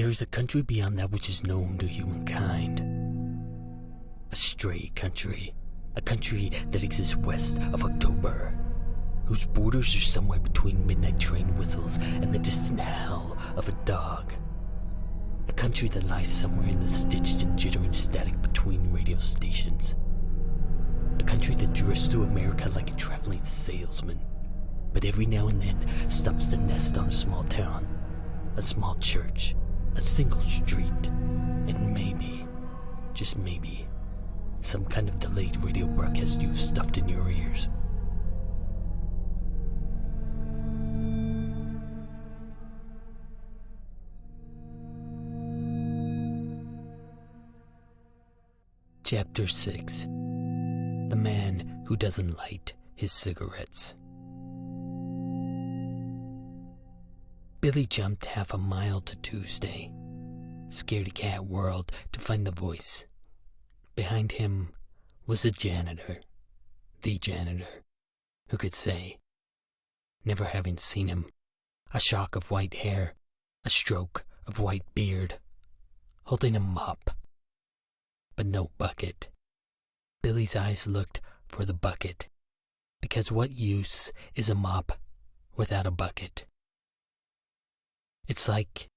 There is a country beyond that which is known to humankind. A stray country. A country that exists west of October, whose borders are somewhere between midnight train whistles and the distant howl of a dog. A country that lies somewhere in the stitched and jittering static between radio stations. A country that drifts through America like a traveling salesman, but every now and then stops to nest on a small town, a small church, a single street, and maybe, just maybe, some kind of delayed radio broadcast you've stuffed in your ears. Chapter 6. The Man Who Doesn't Light His Cigarettes. Billy jumped half a mile to Tuesday. Scaredy cat whirled to find the voice. Behind him was the janitor, who could say, never having seen him, a shock of white hair, a stroke of white beard, holding a mop, but no bucket. Billy's eyes looked for the bucket, because what use is a mop without a bucket? It's like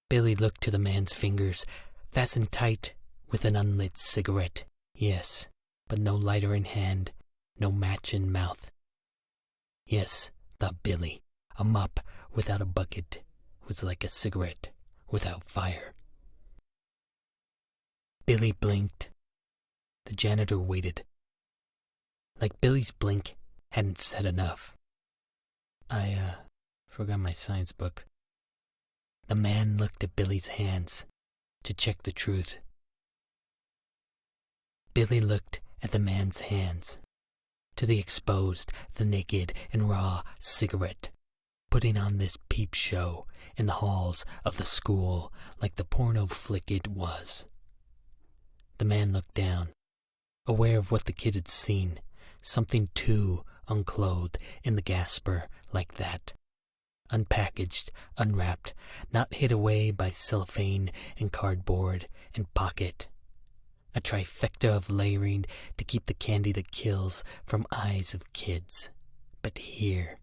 Billy looked to the man's fingers, fastened tight with an unlit cigarette. Yes, but no lighter in hand, no match in mouth. Yes, thought Billy, a mop without a bucket was like a cigarette without fire. Billy blinked. The janitor waited. Like Billy's blink hadn't said enough. I forgot my science book. The man looked at Billy's hands to check the truth. Billy looked at the man's hands, to the exposed, the naked and raw cigarette, putting on this peep show in the halls of the school like the porno flick it was. The man looked down, aware of what the kid had seen, something too unclothed in the gasper like that. Unpackaged, unwrapped, not hid away by cellophane and cardboard and pocket. A trifecta of layering to keep the candy that kills from eyes of kids. But here,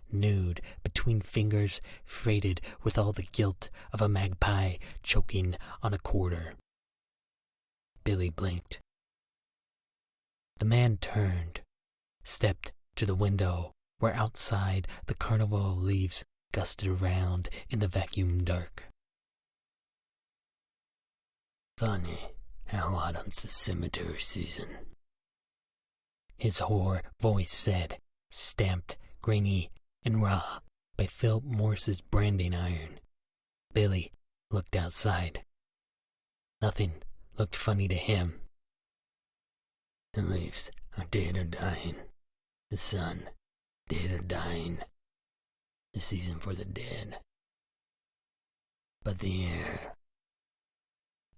nude, between fingers, freighted with all the guilt of a magpie choking on a quarter. Billy blinked. The man turned, stepped to the window where outside the carnival of leaves gusted around in the vacuum dark. Funny how autumn's the cemetery season, his hoarse voice said, stamped, grainy, and raw by Phillip Morris's branding iron. Billy looked outside. Nothing looked funny to him. The leaves are dead or dying. The sun, dead or dying. The season for the dead. But the air.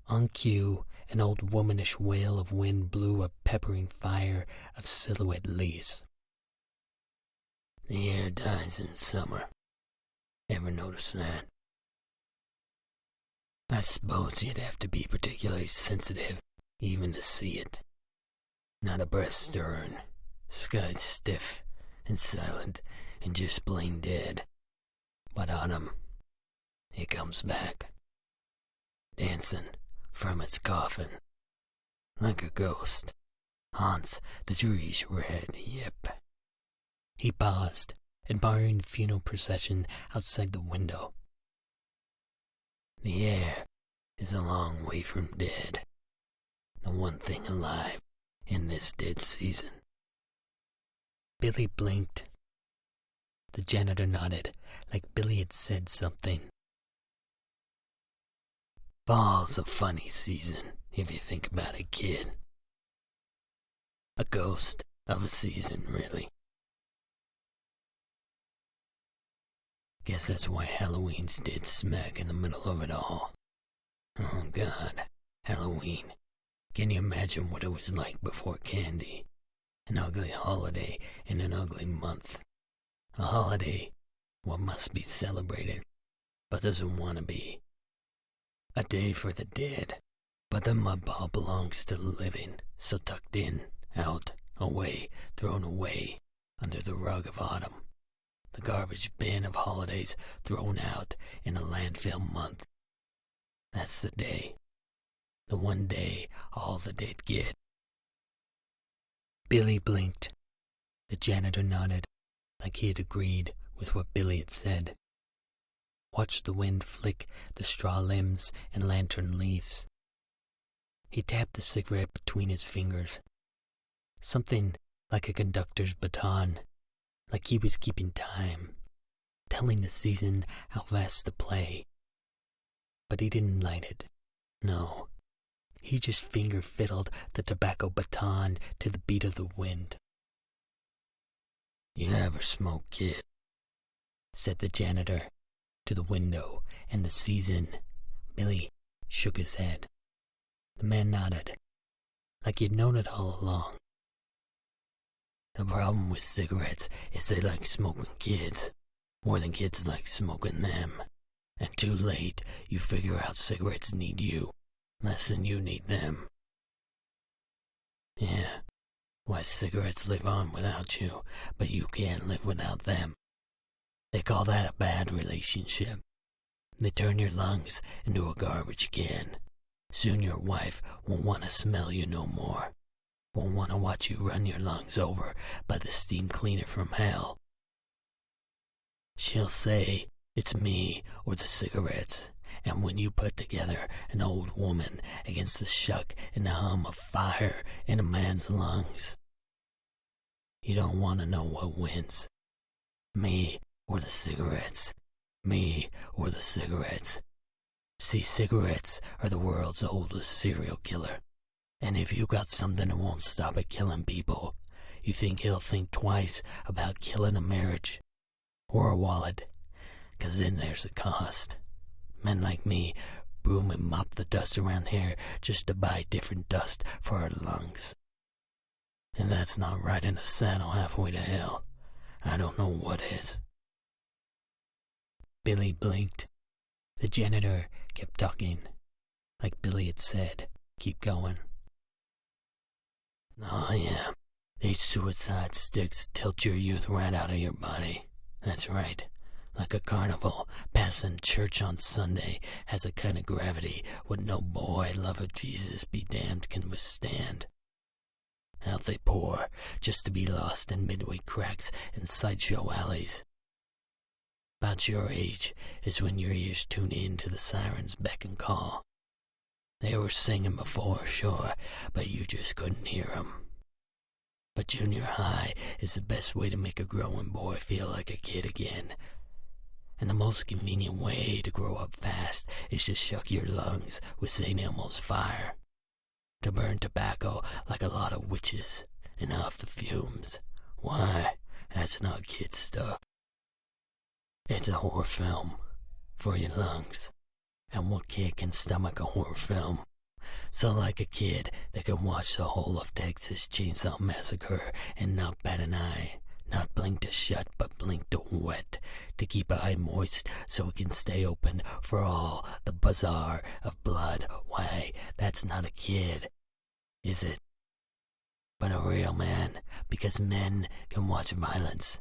On cue, an old womanish wail of wind blew a peppering fire of silhouette leaves. The air dies in summer. Ever notice that? I suppose you'd have to be particularly sensitive even to see it. Not a breath stirring, sky stiff and silent and just plain dead. But autumn, it comes back, dancing from its coffin, like a ghost, haunts the trees red. Yep. He paused, admiring the funeral procession outside the window. The air is a long way from dead, the one thing alive in this dead season. Billy blinked. The janitor nodded, like Billy had said something. Fall's a funny season, if you think about it, kid. A ghost of a season, really. Guess that's why Halloween's dead smack in the middle of it all. Oh God, Halloween. Can you imagine what it was like before candy? An ugly holiday in an ugly month. A holiday, what must be celebrated, but doesn't want to be. A day for the dead. But the mud ball belongs to the living, so tucked in, out, away, thrown away, under the rug of autumn. The garbage bin of holidays thrown out in a landfill month. That's the day. The one day all the dead get. Billy blinked. The janitor nodded, like he had agreed with what Billy had said. Watched the wind flick the straw limbs and lantern leaves. He tapped the cigarette between his fingers. Something like a conductor's baton, like he was keeping time, telling the season how fast to play. But he didn't light it. No. He just finger-fiddled the tobacco baton to the beat of the wind. "You ever smoke, kid?" said the janitor to the window and the season. Billy shook his head. The man nodded, like he'd known it all along. "The problem with cigarettes is they like smoking kids, more than kids like smoking them. And too late, you figure out cigarettes need you, less than you need them. Yeah, why cigarettes live on without you, but you can't live without them. They call that a bad relationship. They turn your lungs into a garbage can. Soon your wife won't want to smell you no more. Won't want to watch you run your lungs over by the steam cleaner from hell. She'll say it's me or the cigarettes, and when you put together an old woman against the shuck and the hum of fire in a man's lungs, you don't want to know what wins. Me or the cigarettes. Me or the cigarettes. See, cigarettes are the world's oldest serial killer. And if you got something that won't stop it killing people, you think he'll think twice about killing a marriage or a wallet, 'cause then there's a cost. Men like me broom and mop the dust around here just to buy different dust for our lungs. And that's not riding a saddle halfway to hell. I don't know what is." Billy blinked. The janitor kept talking, like Billy had said, keep going. "Oh yeah, these suicide sticks tilt your youth right out of your body. That's right. Like a carnival passing church on Sunday has a kind of gravity what no boy love of Jesus be damned can withstand. Out they pour, just to be lost in midway cracks and sideshow alleys. About your age is when your ears tune in to the sirens' beck and call. They were singing before, sure, but you just couldn't hear 'em. But junior high is the best way to make a growing boy feel like a kid again. And the most convenient way to grow up fast is to shuck your lungs with St. Elmo's fire. To burn tobacco like a lot of witches and off the fumes. Why, that's not kid stuff. It's a horror film for your lungs. And what kid can stomach a horror film? So like a kid that can watch the whole of Texas Chainsaw Massacre and not bat an eye. Not blink to shut, but blink to wet, to keep an eye moist so it can stay open for all the bazaar of blood. Why, that's not a kid, is it? But a real man, because men can watch violence.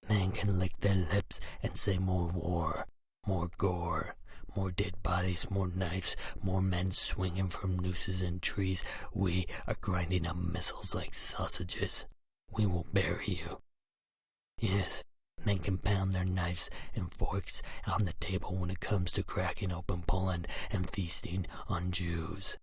Men can lick their lips and say more war, more gore, more dead bodies, more knives, more men swinging from nooses in trees. We are grinding up missiles like sausages. We will bury you. Yes, men can pound their knives and forks on the table when it comes to cracking open Poland and feasting on Jews.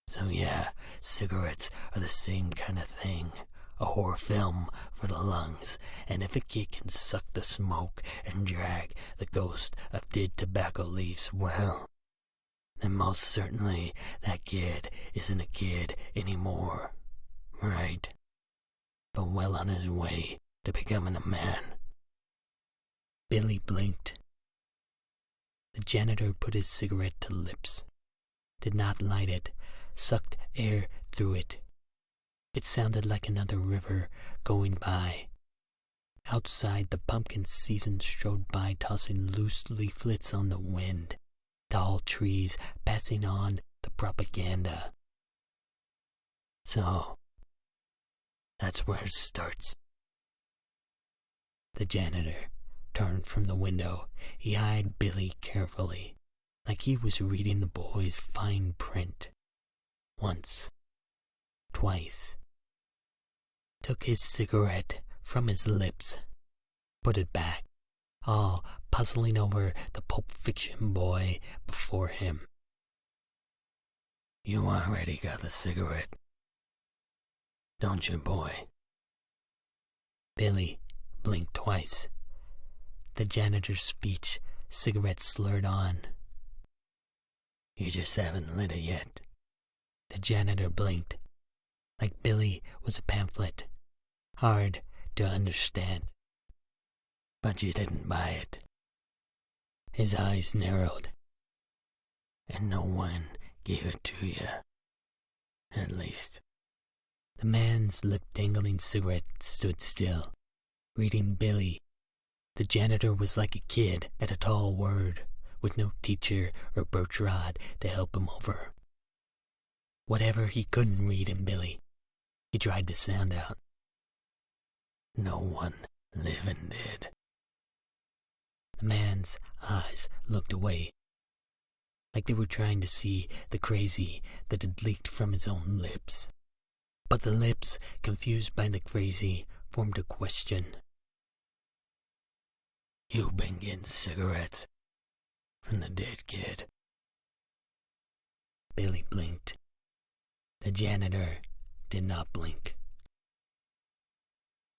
So yeah, cigarettes are the same kind of thing. A horror film for the lungs, and if a kid can suck the smoke and drag the ghost of dead tobacco leaves, well, then most certainly that kid isn't a kid anymore, right? But well on his way to becoming a man. Billy blinked. The janitor put his cigarette to lips, did not light it, sucked air through it. It sounded like another river going by. Outside, the pumpkin season strode by, tossing loose leaflets on the wind. tall trees passing on the propaganda. So, that's where it starts. The janitor turned from the window. He eyed Billy carefully, like he was reading the boy's fine print. Once, twice. Took his cigarette from his lips, put it back, all puzzling over the Pulp Fiction boy before him. You already got the cigarette, don't you, boy? Billy blinked twice. The janitor's speech, cigarette slurred on. You just haven't lit it yet. The janitor blinked, like Billy was a pamphlet, hard to understand. But you didn't buy it. His eyes narrowed. And no one gave it to you. At least. The man's lip-dangling cigarette stood still, reading Billy. The janitor was like a kid at a tall word, with no teacher or birch rod to help him over. Whatever he couldn't read in Billy, he tried to sound out. No one living did. The man's eyes looked away, like they were trying to see the crazy that had leaked from his own lips. But the lips, confused by the crazy, formed a question. You been getting cigarettes from the dead kid? Billy blinked. The janitor did not blink.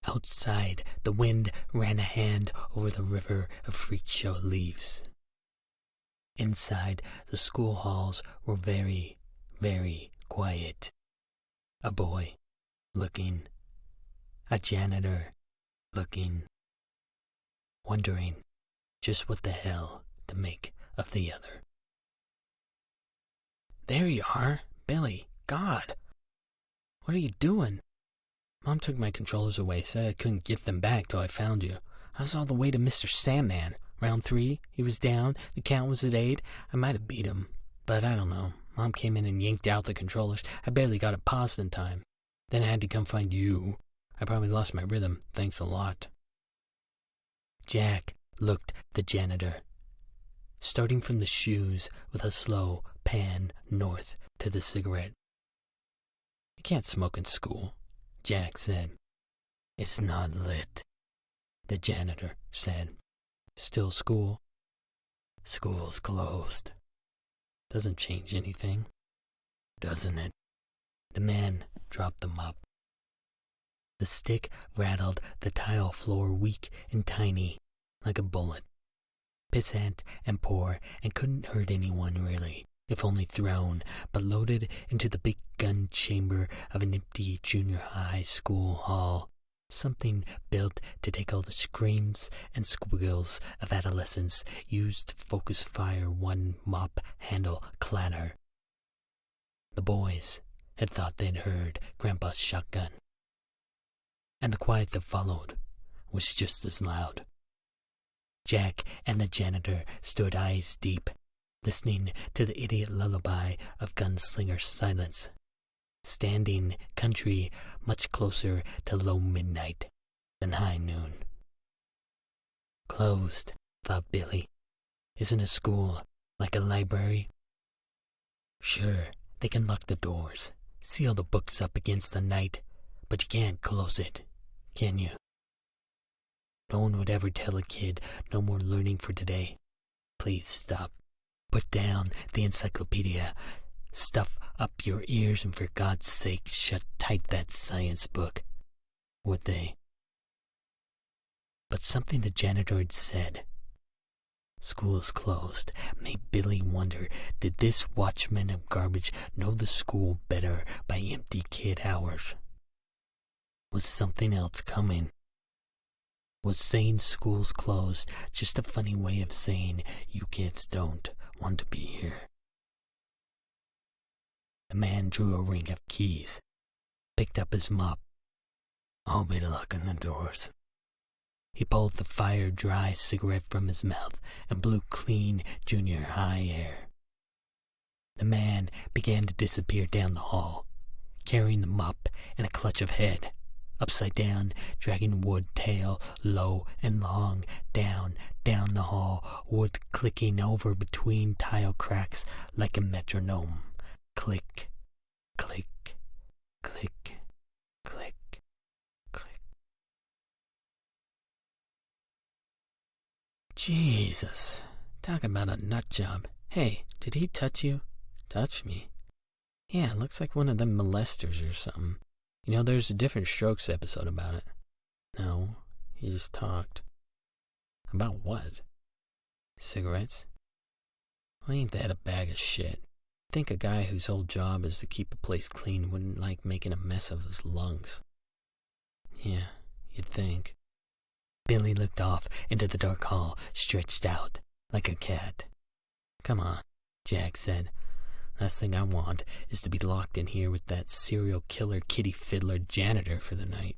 Outside, the wind ran a hand over the river of freak show leaves. Inside, the school halls were very, very quiet. A boy looking, a janitor looking, wondering just what the hell to make of the other. There you are, Billy. God, what are you doing? Mom took my controllers away, said I couldn't give them back till I found you. I was all the way to Mr. Sandman. Round 3, he was down, the count was at 8. I might have beat him, but I don't know. Mom came in and yanked out the controllers. I barely got it paused in time. Then I had to come find you. I probably lost my rhythm, thanks a lot. Jack looked the janitor, starting from the shoes with a slow pan north to the cigarette. You can't smoke in school, Jack said. It's not lit, the janitor said. Still school? School's closed. Doesn't change anything, doesn't it? The man dropped the mop. The stick rattled the tile floor weak and tiny, like a bullet. Pissant and poor, and couldn't hurt anyone really, if only thrown, but loaded into the big gun chamber of an empty junior high school hall. Something built to take all the screams and squiggles of adolescence, used to focus fire one mop handle clatter. The boys had thought they'd heard Grandpa's shotgun, and the quiet that followed was just as loud. Jack and the janitor stood eyes deep, listening to the idiot lullaby of gunslinger silence. Standing country much closer to low midnight than high noon. Closed, thought Billy. Isn't a school like a library? Sure, they can lock the doors, seal the books up against the night, but you can't close it, can you? No one would ever tell a kid no more learning for today. Please stop. Put down the encyclopedia. Stuff up your ears and for God's sake shut tight that science book. Would they? But something the janitor had said. School is closed. Made Billy wonder, did this watchman of garbage know the school better by empty kid hours? Was something else coming? Was saying school's closed just a funny way of saying you kids don't want to be here? The man drew a ring of keys, picked up his mop. I'll be locking the doors. He pulled the fire-dry cigarette from his mouth and blew clean junior high air. The man began to disappear down the hall, carrying the mop in a clutch of head, upside down, dragging wood tail low and long, down the hall, wood clicking over between tile cracks like a metronome. Click, click, click, click, click. Jesus, talk about a nut job. Hey, did he touch you? Touch me? Yeah, it looks like one of them molesters or something. You know, there's a Different Strokes episode about it. No, he just talked. About what? Cigarettes? Well, ain't that a bag of shit? I think a guy whose whole job is to keep a place clean wouldn't like making a mess of his lungs. Yeah, you'd think. Billy looked off into the dark hall, stretched out like a cat. Come on, Jack said. Last thing I want is to be locked in here with that serial killer kitty fiddler Janitor for the night.